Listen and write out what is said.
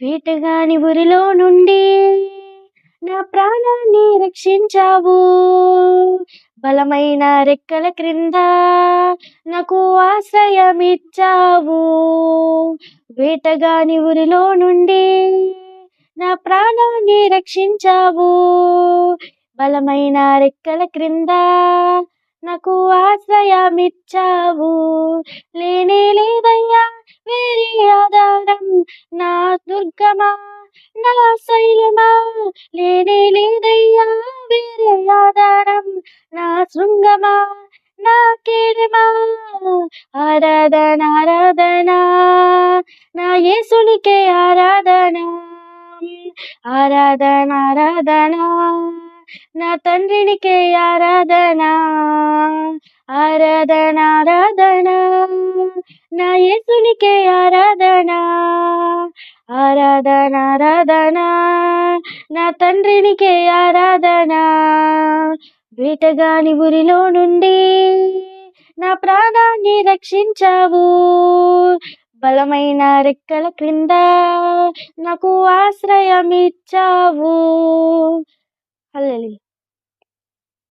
వేటగాని ఊరిలో నుండి నా ప్రాణాన్ని రక్షించావు. బలమైన రెక్కల క్రింద నాకు ఆశ్రయమిచ్చావు. వేటగాని ఊరిలో నుండి నా ప్రాణాన్ని రక్షించావు. బలమైన రెక్కల క్రింద నాకు ఆశ్రయమిచ్చావు. లేనే లేదయ్యా వేరే ఆధారం, నా దుర్గమా నా శైలమా. లేనే లేదయ్యా వేరే ఆధారం, నా శృంగమా నా కేడమా. ఆరాధన ఆరాధన నా యేసునికే ఆరాధన. ఆరాధన ఆరాధన నా తండ్రినికే ఆరాధన. ఆరాధన ఆరాధన నా యేసునికే ఆరాధన. ఆరాధన ఆరాధన నా తండ్రినికే ఆరాధన. వేటగాని ఊరిలో నుండి నా ప్రాణాన్ని రక్షించావు. బలమైన రెక్కల క్రింద నాకు ఆశ్రయమిచ్చావు. హల్లెలూయా.